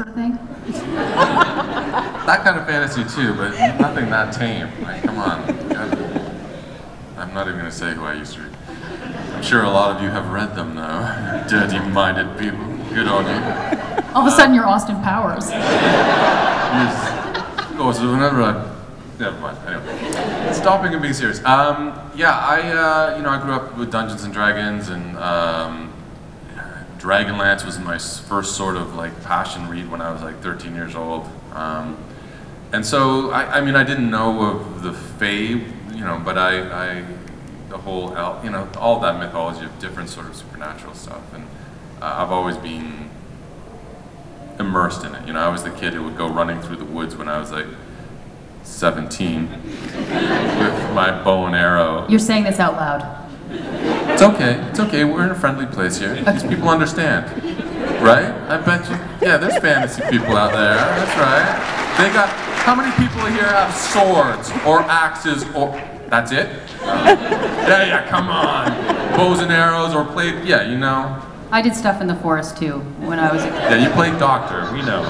sort of thing? That kind of fantasy too, but nothing that tame. Like, come on. I'm not even going to say who I used to read. I'm sure a lot of you have read them though. Dirty-minded people. Good on you. All of a sudden you're Austin Powers. Yes. Oh, so whenever never mind. Anyway, stopping and being serious. Yeah, I grew up with Dungeons and Dragons, and Dragonlance was my first sort of like passion read when I was like 13 years old. And so I mean I didn't know of the Fae, but the whole all that mythology of different sort of supernatural stuff, and I've always been immersed in it. I was the kid who would go running through the woods when I was like 17 with my bow and arrow. You're saying this out loud. It's okay, we're in a friendly place here. These people understand, right? I bet you, yeah, there's fantasy people out there, that's right. They got, how many people here have swords, or axes, or, that's it? Yeah, come on. Bows and arrows, or played, yeah, I did stuff in the forest too, when I was a kid. Yeah, you played doctor, we know.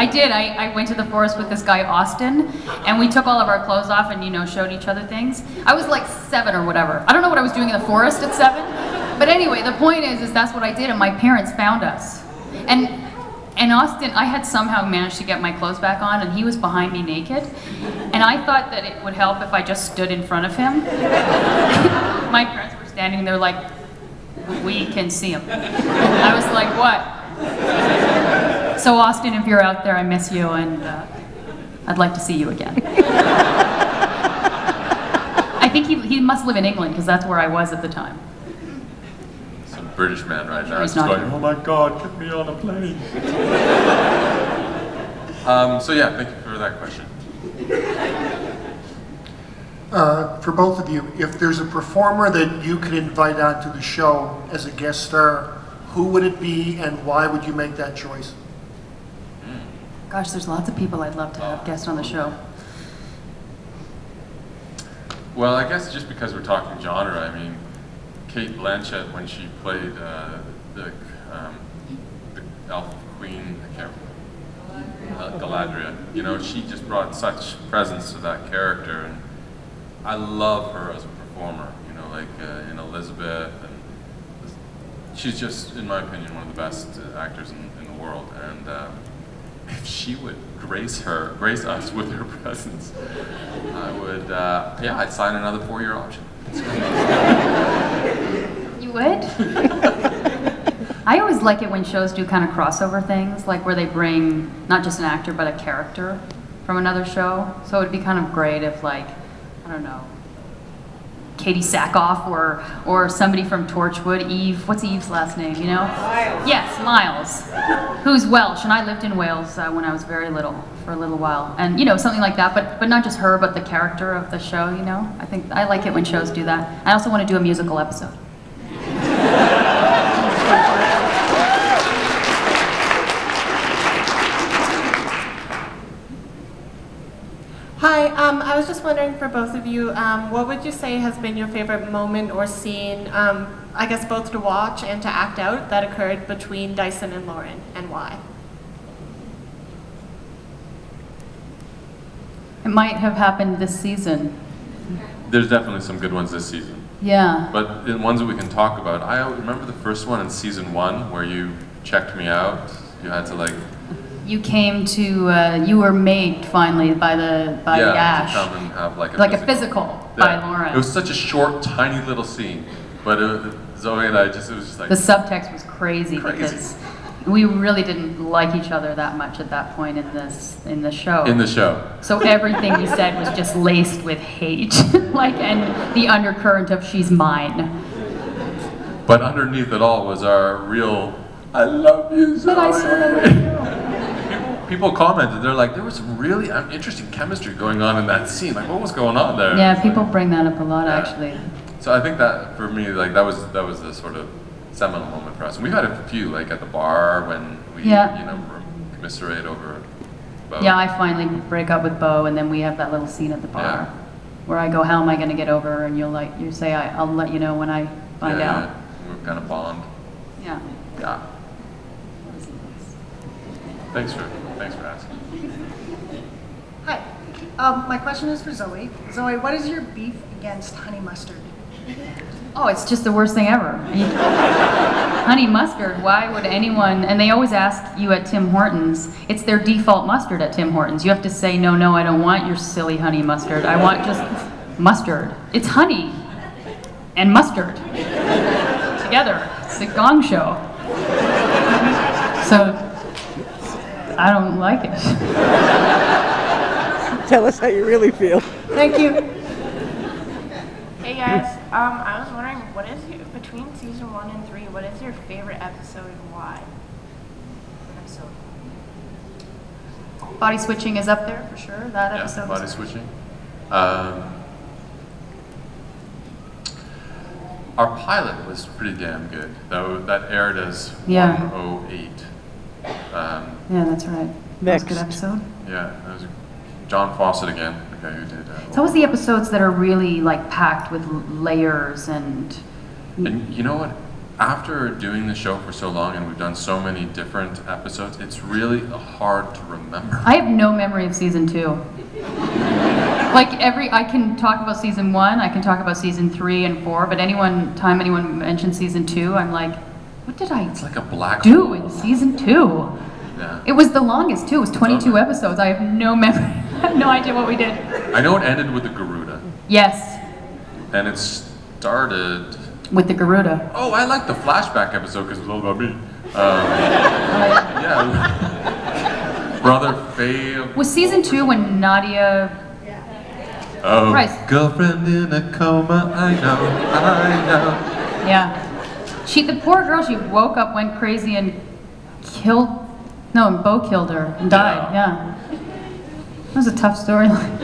I did. I went to the forest with this guy, Austin, and we took all of our clothes off and, showed each other things. I was like 7 or whatever. I don't know what I was doing in the forest at 7. But anyway, the point is that's what I did, and my parents found us. And Austin, I had somehow managed to get my clothes back on, and he was behind me naked. And I thought that it would help if I just stood in front of him. My parents were standing there like, we can see him. I was like, what? So Austin, if you're out there, I miss you, and I'd like to see you again. I think he must live in England, because that's where I was at the time. Some British man right now He's is not going, here. oh my God, get me on a plane. So yeah, thank you for that question. For both of you, if there's a performer that you could invite onto the show as a guest star, who would it be, and why would you make that choice? Gosh, there's lots of people I'd love to have guests on the show. Well, I guess just because we're talking genre, I mean, Kate Blanchett, when she played the elf queen, I can't remember, Galadriel, she just brought such presence to that character, and I love her as a performer, in Elizabeth, and she's just, in my opinion, one of the best actors in the world, and if she would grace us with her presence, I would, I'd sign another 4-year option. You would? I always like it when shows do kind of crossover things, like where they bring not just an actor, but a character from another show. So it would be kind of great if, like, I don't know, Katie Sackhoff or somebody from Torchwood, Eve, what's Eve's last name, Miles. Yes, Miles, who's Welsh, and I lived in Wales when I was very little, for a little while. And, something like that, but not just her, but the character of the show, I think, I like it when shows do that. I also want to do a musical episode. Hi, I was just wondering for both of you, what would you say has been your favorite moment or scene, I guess both to watch and to act out, that occurred between Dyson and Lauren, and why? It might have happened this season. There's definitely some good ones this season. Yeah. But in ones that we can talk about, I remember the first one in season 1 where you checked me out. You had to like... You came to, you were made finally by the Ash. Yeah, to come and have like a physical by Lauren. It was such a short, tiny little scene. But Zoe and I it was just like... The subtext was crazy. Because we really didn't like each other that much at that point in the show. In the show. So everything we said was just laced with hate, and the undercurrent of she's mine. But underneath it all was our real, I love you, Zoe. But I sort of love you. People commented, they're like, there was some really interesting chemistry going on in that scene. Like, what was going on there? Yeah, people bring that up a lot, actually. So I think that for me, like that was the sort of seminal moment for us. And we've had a few, like at the bar when we, commiserate over Bo. Yeah, I finally break up with Bo, and then we have that little scene at the bar where I go, "How am I going to get over her?" And you say, "I'll let you know when I find out." We're kind of bond. Yeah. Yeah. Thanks for asking. Hi. My question is for Zoe. Zoe, what is your beef against honey mustard? Oh, it's just the worst thing ever. Honey mustard, why would anyone, and they always ask you at Tim Hortons, it's their default mustard at Tim Hortons. You have to say, no, I don't want your silly honey mustard. I want just mustard. It's honey and mustard together. It's a gong show. So, I don't like it. Tell us how you really feel. Thank you. Hey guys, I was wondering, between season 1 and 3, what is your favorite episode and why? Body switching is up there for sure. That episode. Yeah, body switching. Our pilot was pretty damn good, though. That aired as 108. Yeah, that's right. That was a good episode. Yeah, that was John Fawcett again, the guy who did. It's always the episodes that are really like packed with layers and. And you know what? After doing the show for so long and we've done so many different episodes, it's really hard to remember. I have no memory of season 2. Like I can talk about season 1, I can talk about season 3 and 4, but time anyone mentions season 2, I'm like, what did I It's like a black do hole. in season 2? Yeah. It was the longest too, it was 22 episodes. I have no memory, I have no idea what we did. I know it ended with the Garuda. Yes. And it started... With the Garuda. Oh, I like the flashback episode because it was all about me. Yeah. Brother Faye. Was season 2 when Nadia... Oh, Christ. girlfriend in a coma, I know. Yeah. The poor girl, she woke up, went crazy and Bo killed her and died, yeah. That was a tough storyline.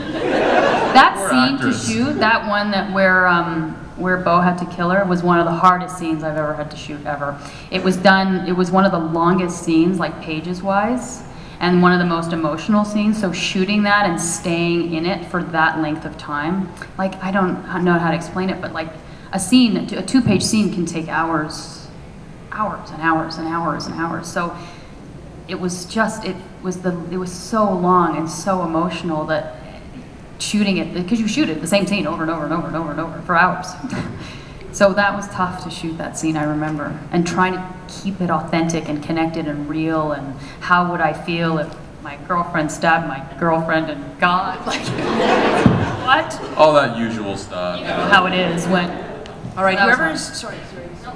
That Poor scene actress. to shoot, that one where Bo had to kill her, was one of the hardest scenes I've ever had to shoot ever. It was one of the longest scenes, like pages-wise, and one of the most emotional scenes, so shooting that and staying in it for that length of time, like, I don't know how to explain it, but like, a 2-page scene can take hours and hours and hours and hours, so it was so long and so emotional that shooting it, because you shoot it, the same scene over and over and over and over and over for hours. So that was tough to shoot that scene, I remember, and trying to keep it authentic and connected and real, and how would I feel if my girlfriend stabbed my girlfriend and God, like, what? All that usual stuff. You know how it is when... All right, That was whoever's, hard. sorry.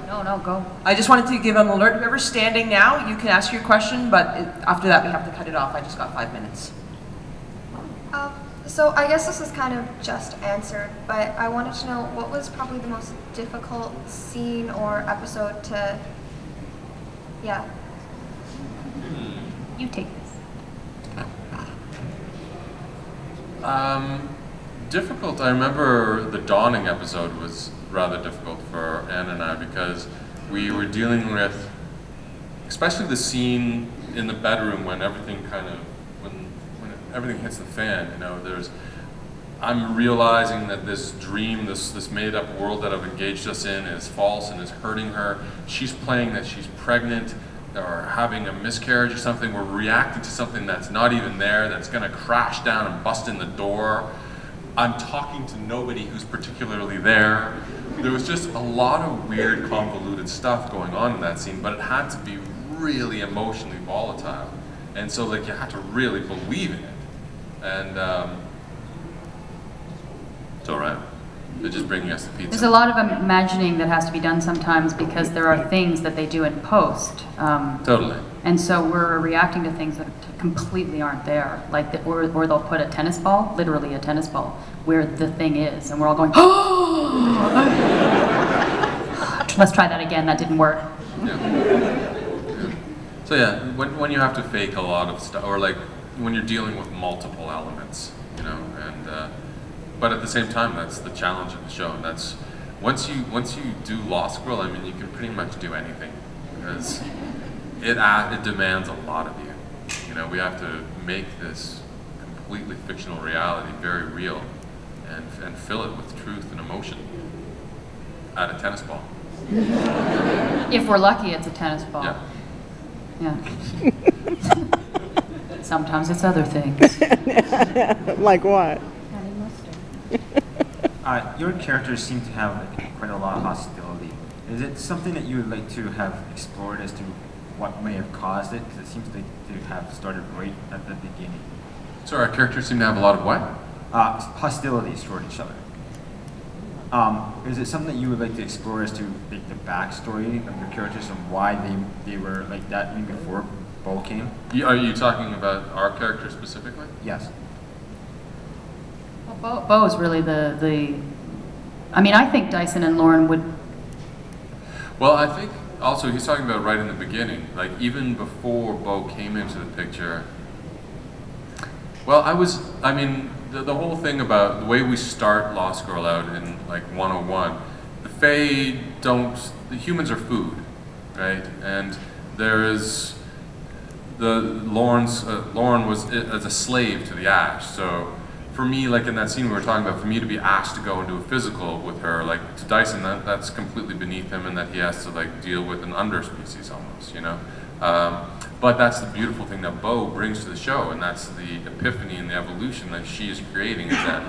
No, go. I just wanted to give an alert. Whoever's standing now, you can ask your question, but after that we have to cut it off. I just got 5 minutes. So I guess this is kind of just answered, but I wanted to know what was probably the most difficult scene or episode to, You take this. Difficult. I remember the Dawning episode was rather difficult for Anne and I because we were dealing with, especially the scene in the bedroom when everything when everything hits the fan. You know, I'm realizing that this dream, this made-up world that I've engaged us in is false and is hurting her. She's playing that she's pregnant or having a miscarriage or something. We're reacting to something that's not even there, that's going to crash down and bust in the door. I'm talking to nobody who's particularly there. There was just a lot of weird, convoluted stuff going on in that scene, but it had to be really emotionally volatile. And so, like, you had to really believe in it. And it's all right. They're just bringing us the pizza. There's a lot of imagining that has to be done sometimes because there are things that they do in post. Totally. And so we're reacting to things that completely aren't there. Like, or they'll put a tennis ball, literally a tennis ball, where the thing is, and we're all going, oh! Let's try that again, that didn't work. Yeah. So yeah, when you have to fake a lot of stuff, or like when you're dealing with multiple elements, you know, and but at the same time, that's the challenge of the show, and that's once you do Law School, I mean, you can pretty much do anything because it demands a lot of you. You know, we have to make this completely fictional reality very real, and fill it with truth and emotion at a tennis ball. If we're lucky, it's a tennis ball. Yeah. Yeah. sometimes it's other things. Like what? Your characters seem to have like, quite a lot of hostility. Is it something that you would like to have explored as to what may have caused it? Because it seems like to have started right at the beginning. So our characters seem to have a lot of what? Hostilities toward each other. Is it something that you would like to explore as to like, the backstory of your characters and why they were like that even before Bo came? Are you talking about our character specifically? Yes. Well, Bo is really I mean, I think Dyson and Lauren would. Well, I think also he's talking about right in the beginning, like even before Bo came into the picture. Well, I mean, the whole thing about the way we start Lost Girl out in like 101, the Fae the humans are food, right? And there is, Lauren was as a slave to the Ash, so for me, like in that scene we were talking about, for me to be asked to go and do a physical with her, like to Dyson, that's completely beneath him, and that he has to like deal with an underspecies almost, you know? But that's the beautiful thing that Bo brings to the show, and that's the epiphany and the evolution that she is creating, is that,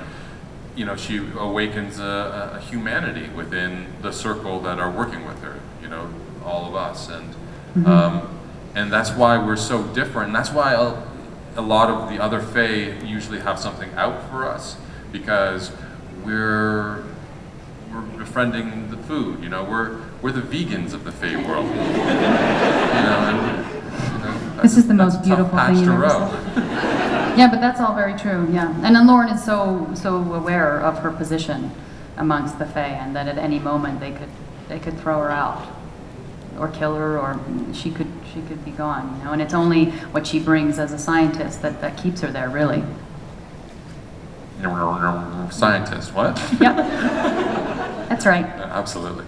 you know, she awakens a humanity within the circle that are working with her, you know, all of us, and that's why we're so different, and that's why a lot of the other Fae usually have something out for us, because we're befriending the food, you know, we're the vegans of the Fae world. You know, this is the most beautiful thing you've ever said. Yeah, but that's all very true, yeah. And then Lauren is so aware of her position amongst the Fae, and that at any moment they could throw her out, or kill her, or she could be gone, you know. And it's only what she brings as a scientist that keeps her there, really. Scientist, what? Yep. That's right. Absolutely.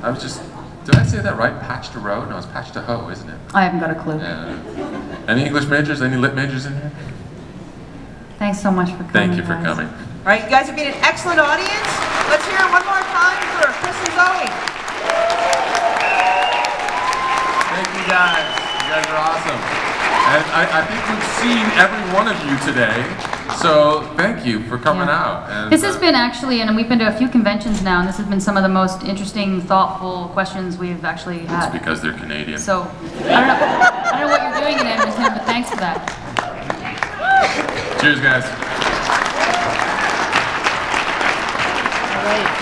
I was just, did I say that right? Patch to row? No, it's patch to hoe, isn't it? I haven't got a clue. Yeah. Any English majors? Any lit majors in here? Thanks so much for coming. Thank you for guys. coming. All right, you guys have been an excellent audience. Let's hear it one more time for Chris and Zoe. Thank you guys. You guys are awesome. And I think we've seen every one of you today. So thank you for coming out. And, this has been actually, and we've been to a few conventions now, and this has been some of the most interesting, thoughtful questions we've actually had. It's because they're Canadian. So I don't know what you're doing in Edmonton, but thanks for that. Cheers, guys. All right.